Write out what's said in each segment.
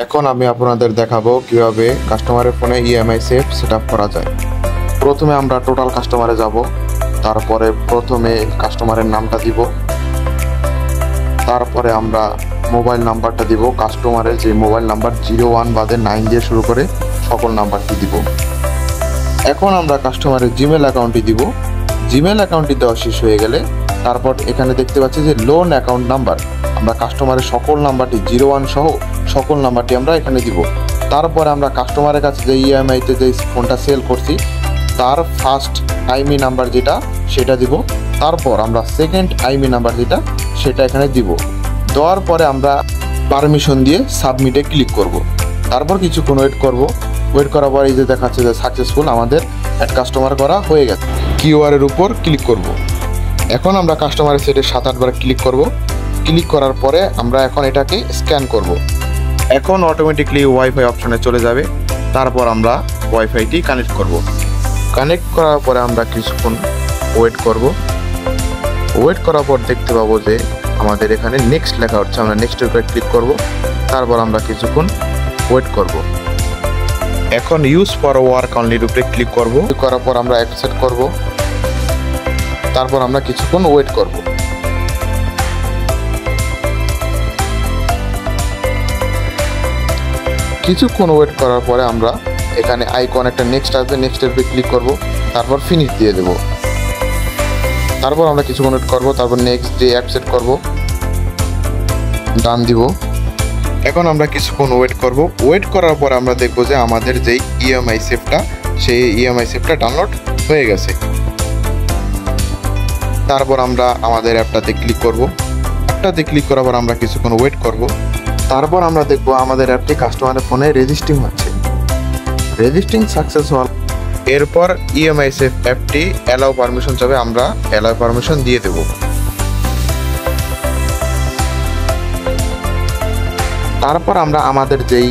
এখন আমি আপনাদের দেখাবো কিভাবে কাস্টমারের ফোনে ইএমআই সেটআপ করা যায়। প্রথমে আমরা টোটাল কাস্টমারে যাব, তারপরে প্রথমে কাস্টমারের নামটা দিব, তারপরে আমরা মোবাইল নাম্বারটা দিব। কাস্টমারের যে মোবাইল নাম্বার 01 বাদে 9 দিয়ে শুরু করে সকল নাম্বারটি দিব। এখন আমরা কাস্টমারের জিমেল অ্যাকাউন্টটি দিব। জিমেল অ্যাকাউন্টটি দেওয়া শেষ হয়ে গেলে তারপর এখানে দেখতে পাচ্ছি যে লোন অ্যাকাউন্ট নাম্বার, আমরা কাস্টমারের সকল নাম্বারটি 01 সহ সকল নাম্বারটি আমরা এখানে দিব। তারপরে আমরা কাস্টমারের কাছে যে ইএমআইতে যে ফোনটা সেল করছি তার ফার্স্ট আইমি নাম্বার যেটা সেটা দিব। তারপর আমরা সেকেন্ড আইমি নাম্বার যেটা সেটা এখানে দিব। দেওয়ার পরে আমরা পারমিশন দিয়ে সাবমিটে ক্লিক করব। তারপর কিছুক্ষণ ওয়েট করব। ওয়েট করার পর এই যে দেখাচ্ছে যে সাকসেসফুল, আমাদের অ্যাড কাস্টমার করা হয়ে গেছে। কিউআরের উপর ক্লিক করব। এখন আমরা কাস্টমারের সেটে 7-8 বার ক্লিক করব। ক্লিক করার পরে আমরা এখন এটাকে স্ক্যান করব। এখন অটোমেটিকলি ওয়াইফাই অপশনে চলে যাবে। তারপর আমরা ওয়াইফাইটি কানেক্ট করব। কানেক্ট করার পরে আমরা কিছুক্ষণ ওয়েট করব। ওয়েট করার পর দেখতে পাবো যে আমাদের এখানে নেক্সট লেখা হচ্ছে, আমরা নেক্সটের উপরে ক্লিক করব। তারপর আমরা কিছুক্ষণ ওয়েট করব। এখন ইউজ ফর ওয়ার্ক অনলির উপরে ক্লিক করব। ক্লিক করার পর আমরা অ্যাকসেপ্ট করব। তারপর আমরা কিছুক্ষণ ওয়েট করব। কিছুক্ষণ ওয়েট করার পরে আমরা এখানে আইকন একটা নেক্সট আসবে, নেক্সটের উপরে ক্লিক করব। তারপর ফিনিশ দিয়ে দেব। তারপর আমরা কিছুক্ষণ ওয়েট করব। তারপর নেক্সট দিয়ে অ্যাকসেপ্ট করব, ডান দিব। এখন আমরা কিছুক্ষণ ওয়েট করব। ওয়েট করার পর আমরা দেখব যে আমাদের যেই ইএমআই সেটটা সেই ইএমআই সেটটা ডাউনলোড হয়ে গেছে। তারপর আমরা আমাদের অ্যাপটাতে ক্লিক করব। অ্যাপটাতে ক্লিক করার পর আমরা কিছুক্ষণ ওয়েট করব। তারপর আমরা দেখব আমাদের অ্যাপটি কাস্টমারের ফোনে রেজিস্ট্রিং হচ্ছে। রেজিস্ট্রিং সাকসেস হওয়ার এরপর ইএমআই সেভ অ্যাপটি অ্যালাউ পারমিশন চাবে, আমরা অ্যালাউ পারমিশন দিয়ে দেব। তারপর আমরা আমাদের যেই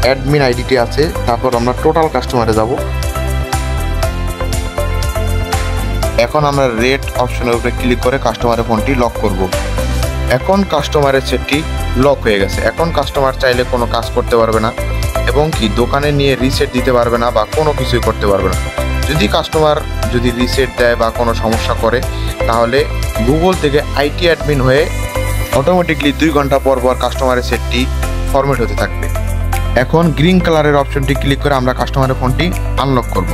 অ্যাডমিন আইডিটি আছে তারপর আমরা টোটাল কাস্টমারে যাব। এখন আমরা রেট অপশনের উপরে ক্লিক করে কাস্টমারের ফোনটি লক করব। এখন কাস্টমারের সেটটি লক হয়ে গেছে। এখন কাস্টমার চাইলে কোনো কাজ করতে পারবে না এবং কি দোকানে নিয়ে রিসেট দিতে পারবে না বা কোনো কিছুই করতে পারবে না। যদি কাস্টমার রিসেট দেয় বা কোনো সমস্যা করে তাহলে গুগল থেকে আইটি অ্যাডমিন হয়ে অটোমেটিকলি 2 ঘন্টা পর পর কাস্টমারের সেটটি ফরম্যাট হতে থাকবে। এখন গ্রিন কালারের অপশনটি ক্লিক করে আমরা কাস্টমারের ফোনটি আনলক করব।